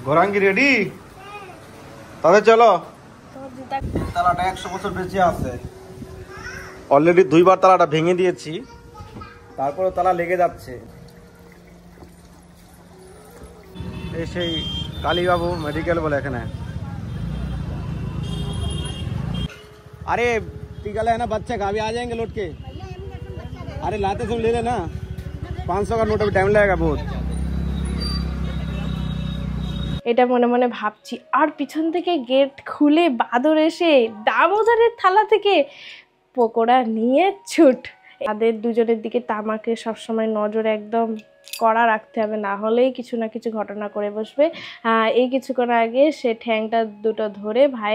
গোরাঙ্গি ready? তাহলে চলো। তালাটা 100 বছর বেঁচে আছে। অলরেডি 2বার তালাটা ভেঙে দিয়েছি, তারপরে তালা লেগে যাচ্ছে। এই সেই কালীবাবু মেডিকেল বলে এখানে। अरे टीका है ना बच्चे का, अभी आ जाएंगे लौट के। अरे लाते समय ले लेना, 500 का नोट, अभी टाइम लगेगा बहुत। এটা মনে মনে ভাবছি, আর পিছন থেকে গেট খুলে বাদর এসে দামোদরের থালা থেকে পকোড়া নিয়ে ছুট। তাদের দুজনের দিকে তামাকে সবসময় নজর একদম কড়া রাখতে হবে, না হলেই কিছু না কিছু ঘটনা করে বসবে। এই কিছুক্ষণ আগে সে ঠ্যাংটা দুটো ধরে ভাই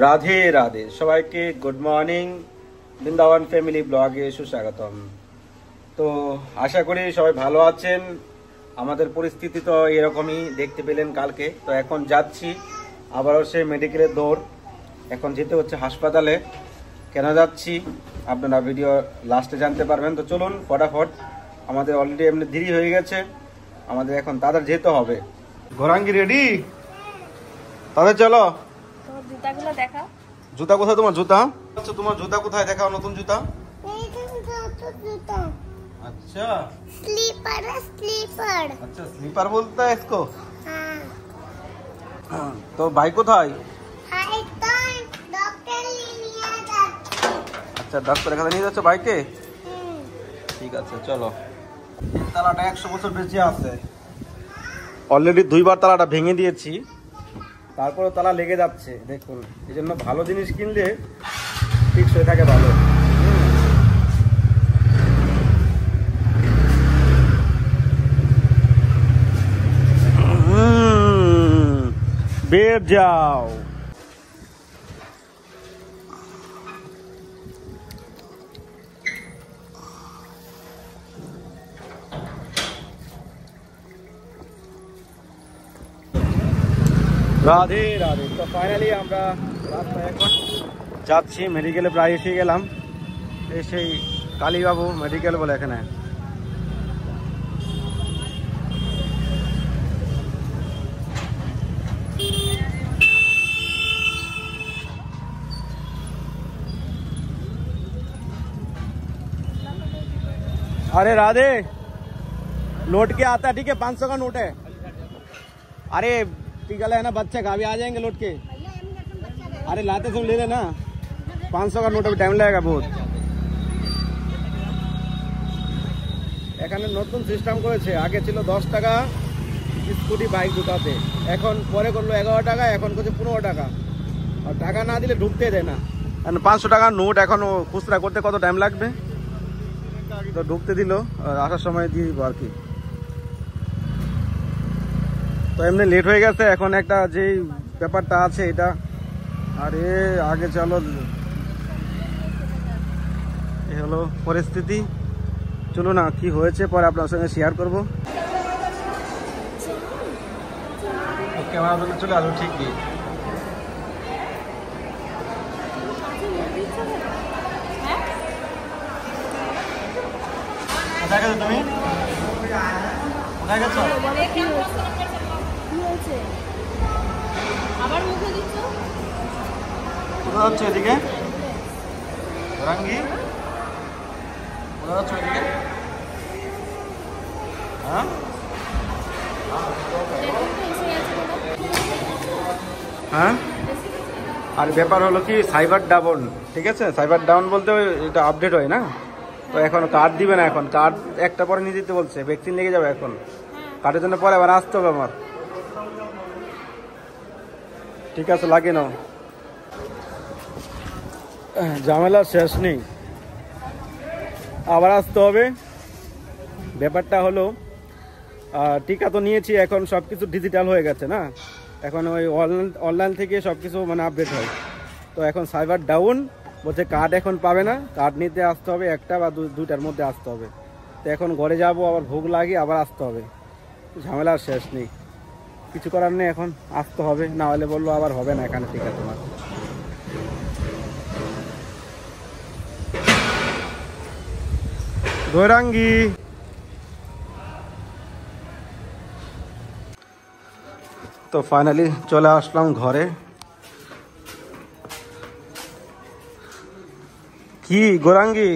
রাধে রাধে সবাইকে গুড মর্নিং, বৃন্দাবন ফ্যামিলি ব্লগে সুস্বাগতম। তো আশা করি সবাই ভালো আছেন। আমাদের পরিস্থিতি তো এরকমই দেখতে পেলেন কালকে। তো এখন যাচ্ছি আবারও সে মেডিকেলের দৌড়। এখন যেতে হচ্ছে হাসপাতালে। কেন যাচ্ছি আপনারা ভিডিও লাস্টে জানতে পারবেন। তো চলুন ফটাফট, আমাদের অলরেডি এমনি দেরি হয়ে গেছে, আমাদের এখন তাড়াতাড়ি যেতে হবে। গোরাঙ্গি রেডি? তাহলে চলো। জুতাগুলো দেখা। জুতা কোথায় তোমার? জুতা আচ্ছা, তোমার জুতা কোথায়? দেখাও নতুন জুতা। अच्छा स्लीपर है, स्लीपर। अच्छा स्लीपर बोलता है इसको। तो भाई কোথায়? हाय तो डॉक्टर लिया जाता। আচ্ছা ডাক্তার এখানে নিয়ে যাচ্ছে ভাইকে? ঠিক আছে চলো। তালাটা 100 বছর বেঁচে আছে। অলরেডি 2বার তালাটা ভেঙে দিয়েছি, তারপরে তালা লেগে যাচ্ছে। দেখুন, এই জন্য ভালো জিনিস কিনলে ফিক্স হয়ে থাকে ভালো। বের যাও। রাধে রাধে। তো ফাইনালি আমরা রাস্তায় এখন যাচ্ছি মেডিকেলে, প্রায় এসে গেলাম। এই সেই কালীবাবু মেডিকেল বলে এখানে। अरे राधे, लौट के आता है, ठीक है? 500 का नोट है। अरे टीका है ना बच्चे का, अभी आ जाएंगे लौट के। अरे लाते समय ले लेना, 500 का नोट, अभी टाइम लगेगा बहुत। এখানে নতুন সিস্টেম করেছে, আগে ছিল 10 টাকা স্কুটি বাইক দুটাতে, এখন পরে করলো 11 টাকা, এখন করছে 15 টাকা। আর টাকা না দিলে ঢুকতে দেয় না। 500 টাকার নোট এখন খুচরা করতে কত টাইম লাগবে? তো ঢুকতে দিল, আসার সময় দিয়ে দিব আর কি। তো এমনি লেট হয়ে গেছে, এখন একটা যেই ব্যাপারটা আছে এটা। আরে আগে চলো, এই হলো পরিস্থিতি। চলো না, কি হয়েছে পরে আপনার সঙ্গে শেয়ার করবো। ক্যামেরা চলে আসবো ঠিক নেই। কোথায় গেছো তুমি? কোথায় গেছো? আবার মুখে দিচ্ছ? কোথায় যাচ্ছ? এদিকে গোরাঙ্গি, কোথায় যাচ্ছ এদিকে? হ্যাঁ হ্যাঁ। আর ব্যাপার হলো কি, সাইবার ডাউন, ঠিক আছে? সাইবার ডাউন বলতে এটা আপডেট হয় না। তো এখন কার্ড দিবে না, এখন কার্ড একটা পরে নিয়ে যেতে বলছে, ভ্যাকসিন লেগে যাবে এখন। কার্ডের জন্য পরে আবার আসতে হবে আমার। ঠিক আছে, লাগিয়ে নাও, ঝামেলা শেষ নেই, আবার আসতে হবে। ব্যাপারটা হলো টিকা তো নিয়েছি, এখন সব কিছু ডিজিটাল হয়ে গেছে না, এখন ওই অনলাইন থেকে সব কিছু মানে আপডেট হয়। তো এখন সাইবার ডাউন বলছে, কার্ড এখন পাবে না, কার্ড নিতে আসতে হবে, একটা বা দুইটার মধ্যে আসতে হবে। তো এখন ঘরে যাব, আবার ভোগ লাগিয়ে আবার আসতে হবে, ঝামেলার শেষ নেই। কিছু করার নেই, এখন আসতে হবে, না হলে বললো আবার হবে না এখানে টিকা তোমার। গৌরাঙ্গী। তো ফাইনালি চলে আসলাম ঘরে। কি গৌরাঙ্গী,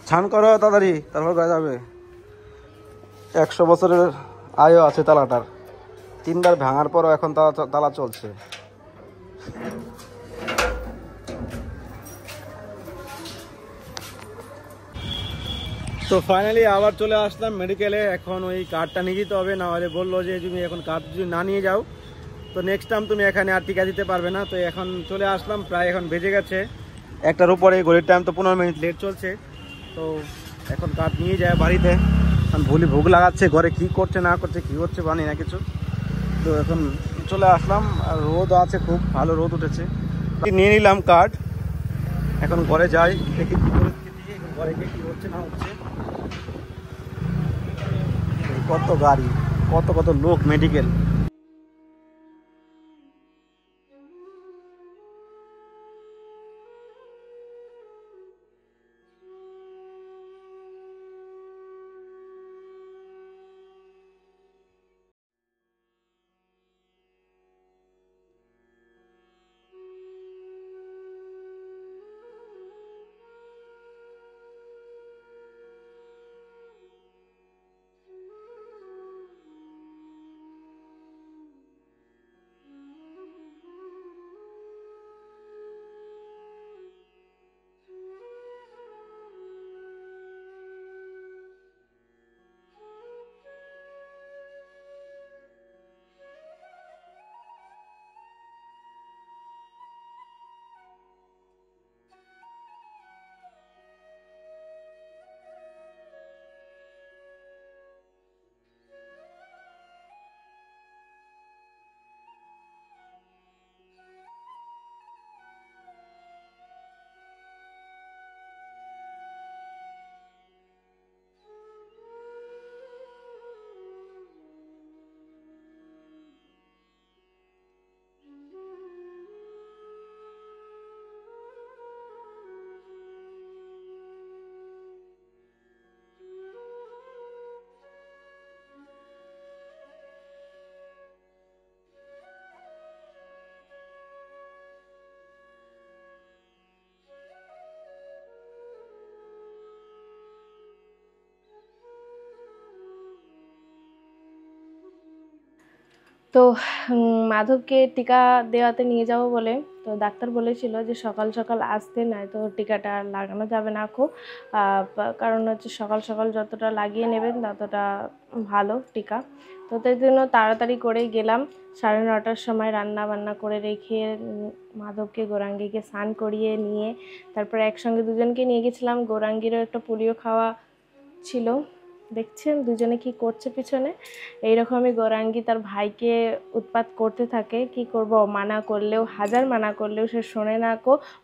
স্নান করো তাড়াতাড়ি, তারপর গায়ে যাবে। 100 বছরের আয়ও আছে তালাটার, 3বার ভাঙার পরও এখন তালা চলছে। তো ফাইনালি আবার চলে আসলাম মেডিকেলে। এখন ওই কার্ডটা নিয়ে যেতে হবে, না হলে বললো যে তুমি এখন কার্ড যদি না নিয়ে যাও তো নেক্সট টাইম তুমি এখানে আর টিকা দিতে পারবে না। তো এখন চলে আসলাম, প্রায় এখন বেজে গেছে 1টার উপরে, ঘড়ির টাইম তো 15 মিনিট লেট চলছে। তো এখন কার্ড নিয়ে যায় বাড়িতে। এখন ভোগ লাগাচ্ছে, ঘরে কি করছে না করছে, কি হচ্ছে জানি না কিছু। তো এখন চলে আসলাম, আর রোদ আছে, খুব ভালো রোদ উঠেছে। নিয়ে নিলাম কার্ড, এখন ঘরে যাই, দেখি কি পরিস্থিতি, ঘরে গিয়ে কি হচ্ছে না হচ্ছে। কত গাড়ি, কত কত লোক মেডিকেল। তো মাধবকে টিকা দেওয়াতে নিয়ে যাব বলে, তো ডাক্তার বলেছিল যে সকাল সকাল আসতে, নয় তো টিকাটা লাগানো যাবে না খুব, কারণ হচ্ছে সকাল সকাল যতটা লাগিয়ে নেবেন ততটা ভালো টিকা। তো তাই জন্য তাড়াতাড়ি করেই গেলাম, 9:30টার সময় রান্না বান্না করে রেখে মাধবকে গৌরাঙ্গীকে স্নান করিয়ে নিয়ে তারপরে একসঙ্গে দুজনকে নিয়ে গেছিলাম। গৌরাঙ্গীরও একটা পোলিও খাওয়া ছিল, দেখছেন দুজনে কি করছে পিছনে। এইরকমই গৌরাঙ্গী তার ভাইকে উৎপাত করতে থাকে, কি করব, মানা করলেও, হাজার মানা করলেও সে শোনে না।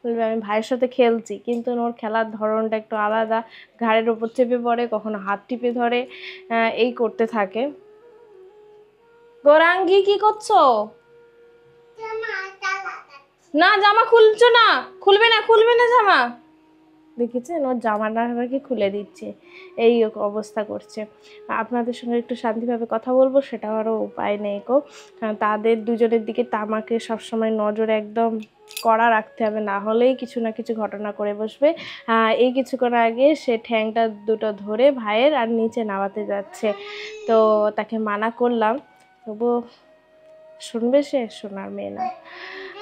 বলবে আমি ভাইয়ের সাথে খেলছি, কিন্তু ওর খেলার ধরনটা একটু আলাদা, ঘাড়ের ওপর চেপে পড়ে, কখনো হাত টিপে ধরে, এই করতে থাকে। গৌরাঙ্গী কি করছো? না জামা খুলছো না, খুলবে না, খুলবে না জামা। দেখেছেন ওর জামাটা আমাকে খুলে দিচ্ছে, এই অবস্থা করছে। আপনাদের সঙ্গে একটু শান্তিভাবে কথা বলবো, সেটাও আরও উপায় নেই গো। তাদের দুজনের দিকে আমাকে সবসময় নজর একদম কড়া রাখতে হবে, না হলেই কিছু না কিছু ঘটনা করে বসবে। এই কিছুক্ষণ আগে সে ঠ্যাংটা দুটো ধরে ভাইয়ের আর নিচে নামাতে যাচ্ছে, তো তাকে মানা করলাম, তবু শুনবে, সে শোনার মেয়ে না।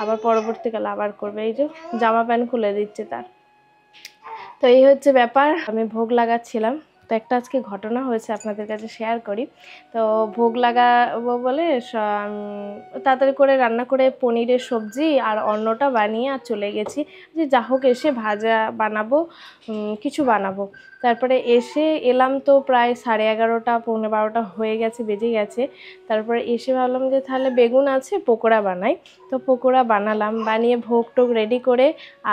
আবার পরবর্তীকালে আবার করবে, এই যে জামা প্যান্ট খুলে দিচ্ছে তার। তো এই হচ্ছে ব্যাপার। আমি ভোগ লাগাচ্ছিলাম, তো একটা আজকে ঘটনা হয়েছে আপনাদের কাছে শেয়ার করি। তো ভোগ লাগাবো বলে তাড়াতাড়ি করে রান্না করে পনিরের সবজি আর অন্নটা বানিয়ে আর চলে গেছি, যে যা হোক এসে ভাজা বানাবো, কিছু বানাবো। তারপরে এসে এলাম তো প্রায় 11:30 পৌনে 12টা হয়ে গেছে, বেজে গেছে। তারপরে এসে ভাবলাম যে তাহলে বেগুন আছে, পকোড়া বানাই। তো পকোড়া বানালাম, বানিয়ে ভোগ টোগ রেডি করে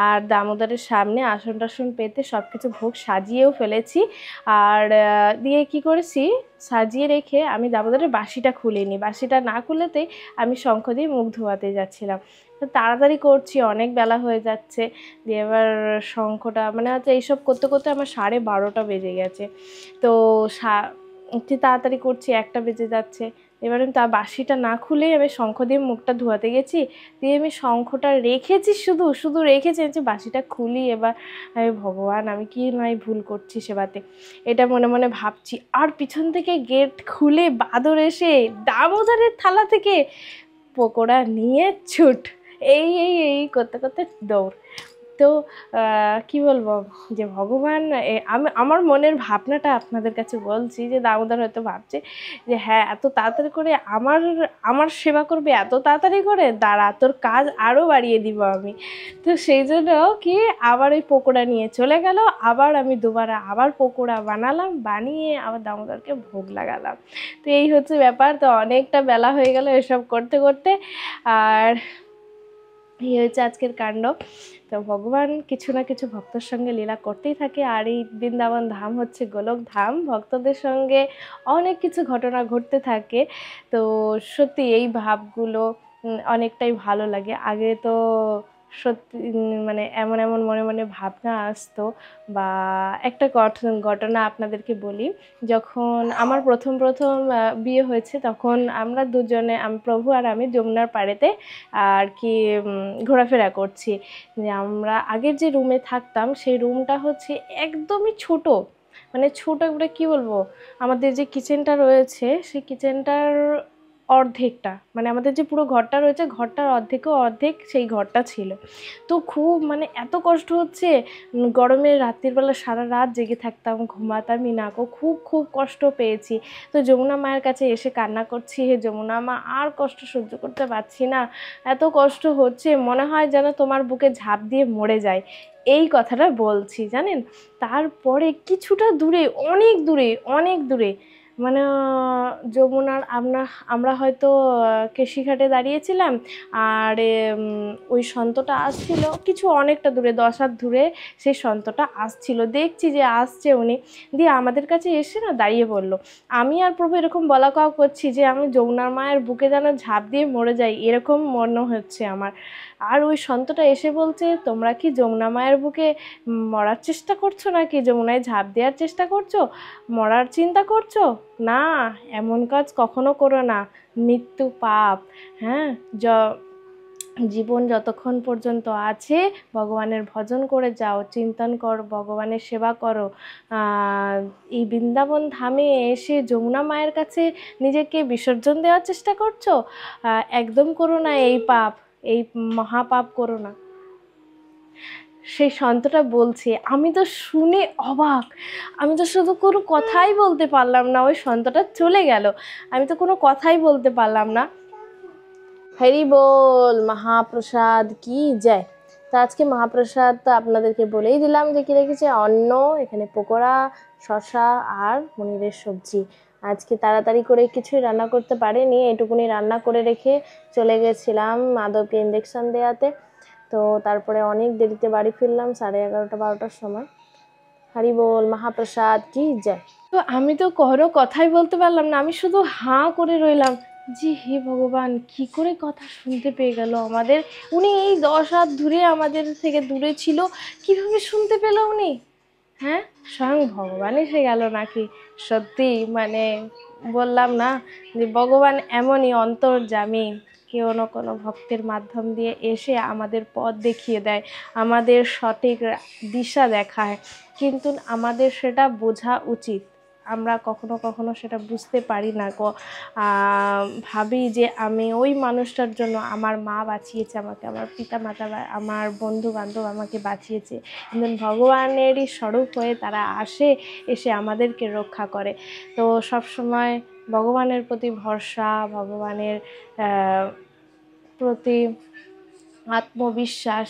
আর দামোদরের সামনে আসন টাসন পেতে সব কিছু ভোগ সাজিয়েও ফেলেছি। আর দিয়ে কি করেছি, সাজিয়ে রেখে আমি দামোদরের বাসিটা খুলিনি, বাসিটা না খুলেতেই আমি শঙ্খ দিয়ে মুখ ধোয়াতে যাচ্ছিলাম। তো তাড়াতাড়ি করছি, অনেক বেলা হয়ে যাচ্ছে। দিয়ে এবার শঙ্খটা মানে হচ্ছে এইসব করতে করতে আমার 12:30 বেজে গেছে। তো একটু তাড়াতাড়ি করছি, 1টা বেজে যাচ্ছে। এবার আমি তা বাসিটা না খুলেই আমি শঙ্খ দিয়ে মুখটা ধোয়াতে গেছি, দিয়ে আমি শঙ্খটা রেখেছি, শুধু শুধু রেখেছি যে বাসিটা খুলি। এবার আমি ভগবান আমি কি নয় ভুল করছি সেবাতে, এটা মনে মনে ভাবছি। আর পিছন থেকে গেট খুলে বাদর এসে দামোদরের থালা থেকে পকোড়া নিয়ে ছুট, এই এই এই করতে করতে দৌড়। তো কি বলবো যে ভগবান, আমি আমার মনের ভাবনাটা আপনাদের কাছে বলছি যে দামোদর হয়তো ভাবছে যে হ্যাঁ এত তাড়াতাড়ি করে আমার আমার সেবা করবে, এত তাড়াতাড়ি করে, দাঁড়া তোর কাজ আরও বাড়িয়ে দিব আমি। তো সেই জন্য কি আবার ওই পকোড়া নিয়ে চলে গেল। আবার আমি দুবারা আবার পকোড়া বানালাম, বানিয়ে আবার দামোদরকে ভোগ লাগালাম। তো এই হচ্ছে ব্যাপার। তো অনেকটা বেলা হয়ে গেল এসব করতে করতে, আর এই হচ্ছে আজকের কাণ্ড। তো ভগবান কিছু না কিছু ভক্তর সঙ্গে লীলা করতেই থাকে। আর এই বৃন্দাবন ধাম হচ্ছে গোলক ধাম, ভক্তদের সঙ্গে অনেক কিছু ঘটনা ঘটতে থাকে। তো সত্যি এই ভাবগুলো অনেকটাই ভালো লাগে। আগে তো সত্যি মানে এমন এমন মনে মনে ভাবনা আসতো। বা একটা ঘটনা আপনাদেরকে বলি। যখন আমার প্রথম বিয়ে হয়েছে, তখন আমরা দুজনে প্রভু আর আমি যমুনার পাড়েতে আর কি ঘোরাফেরা করছি। যে আমরা আগের যে রুমে থাকতাম সেই রুমটা হচ্ছে একদমই ছোট, মানে ছোট করে কী বলবো, আমাদের যে কিচেনটা রয়েছে সেই কিচেনটার অর্ধেকটা, মানে আমাদের যে পুরো ঘরটা রয়েছে ঘরটার অর্ধেকও অর্ধেক সেই ঘরটা ছিল। তো খুব মানে এত কষ্ট হচ্ছে, গরমে রাত্রিবেলা সারা রাত জেগে থাকতাম, ঘুমাতামই না গো, খুব খুব কষ্ট পেয়েছি। তো যমুনা মায়ের কাছে এসে কান্না করছি, হে যমুনা মা আর কষ্ট সহ্য করতে পারছি না, এত কষ্ট হচ্ছে, মনে হয় যেন তোমার বুকে ঝাঁপ দিয়ে মরে যায়, এই কথাটা বলছি জানেন। তারপরে কিছুটা দূরে, অনেক দূরে মানে যমুনার আমরা হয়তো কেশিঘাটে দাঁড়িয়েছিলাম, আর ওই সন্তটা আসছিল কিছু অনেকটা দূরে, 10 হাত দূরে সেই সন্তটা আসছিল। দেখছি যে আসছে উনি, দিয়ে আমাদের কাছে এসে না দাঁড়িয়ে পড়লো। আমি আর প্রভু এরকম বলা কওয়া করছি যে আমি যমুনার মায়ের বুকে যেন ঝাঁপ দিয়ে মরে যাই, এরকম মনে হচ্ছে আমার। আর ওই সন্তটা এসে বলছে, তোমরা কি যমুনা মায়ের বুকে মরার চেষ্টা করছো, নাকি যমুনায় ঝাঁপ দেওয়ার চেষ্টা করছো, মরার চিন্তা করছো? না, এমন কাজ কখনো করো না, মৃত্যু পাপ। হ্যাঁ, জীবন যতক্ষণ পর্যন্ত আছে ভগবানের ভজন করে যাও, চিন্তন করো, ভগবানের সেবা করো। এই বৃন্দাবন ধামে এসে যমুনা মায়ের কাছে নিজেকে বিসর্জন দেওয়ার চেষ্টা করছো, একদম করো না এই পাপ, এই মহাপাপ করো না। সেই সন্তটা বলছে, আমি তো শুনে অবাক, আমি তো শুধু কোনো কথাই বলতে পারলাম না। ওই সন্তটা চলে গেল, আমি তো কোনো কথাই বলতে পারলাম না। হরি বল, মহাপ্রসাদ কি যায়। তো আজকে মহাপ্রসাদ তো আপনাদেরকে বলেই দিলাম যে কী রেখেছে, অন্ন, এখানে পকোড়া, শসা আর পনিরের সবজি। আজকে তাড়াতাড়ি করে কিছুই রান্না করতে পারিনি, এটুকুনি রান্না করে রেখে চলে গেছিলাম মাধবকে ইঞ্জেকশন দেওয়াতে। তো তারপরে অনেক দেরিতে বাড়ি ফিরলাম, 11:30-12টার সময়। হরি বল, মহাপ্রসাদ কি যায়। তো আমি তো কোনো কথাই বলতে পারলাম না, আমি শুধু হাঁ করে রইলাম যে হে ভগবান, কি করে কথা শুনতে পেয়ে গেল আমাদের, উনি এই 10 হাত দূরে আমাদের থেকে দূরে ছিল, কিভাবে শুনতে পেল উনি? হ্যাঁ, স্বয়ং ভগবান এসে গেল নাকি? সত্যি মানে বললাম না যে ভগবান এমনই অন্তর্যামী, কেউ না কোনো ভক্তের মাধ্যম দিয়ে এসে আমাদের পথ দেখিয়ে দেয়, আমাদের সঠিক দিশা দেখায়, কিন্তু আমাদের সেটা বোঝা উচিত। আমরা কখনো কখনো সেটা বুঝতে পারি না গো। ভাবি যে আমি ওই মানুষটার জন্য, আমার মা বাঁচিয়েছে আমাকে, আমার পিতা মাতা, আমার বন্ধু বান্ধব আমাকে বাঁচিয়েছে, কিন্তু ভগবানেরই স্বরূপ হয়ে তারা এসে আমাদেরকে রক্ষা করে। তো সবসময় ভগবানের প্রতি ভরসা, ভগবানের প্রতি আত্মবিশ্বাস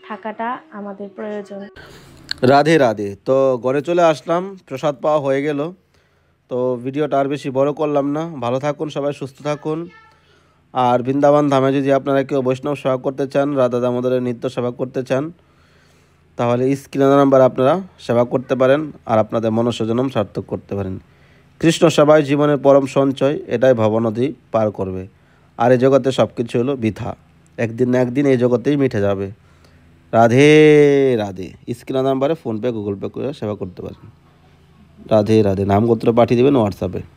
থাকাটা আমাদের প্রয়োজন। রাধে রাধে। তো ঘরে চলে আসলাম, প্রসাদ পাওয়া হয়ে গেল। তো ভিডিওটা আর বেশি বড় করলাম না। ভালো থাকুন সবাই, সুস্থ থাকুন। আর বৃন্দাবন ধামে যদি আপনারা কেউ বৈষ্ণব সেবা করতে চান, রাধা দামোদরের নিত্য সেবা করতে চান, তাহলে স্ক্রিনের নাম্বার আপনারা সেবা করতে পারেন আর আপনাদের মনুষ্যজন্ম সার্থক করতে পারেন। কৃষ্ণ সেবাই জীবনের পরম সঞ্চয়, এটাই ভবনদী পার করবে। আর এই জগতে সব কিছু হলো বৃথা। একদিন না একদিন এই জগতেই মিটে যাবে। রাধে রাধে। স্ক্রিনে নাম্বারে ফোনপে গুগল পে করে সেবা করতে পারেন। রাধে রাধে। নামগোত্র পাঠিয়ে দেবেন হোয়াটসঅ্যাপে।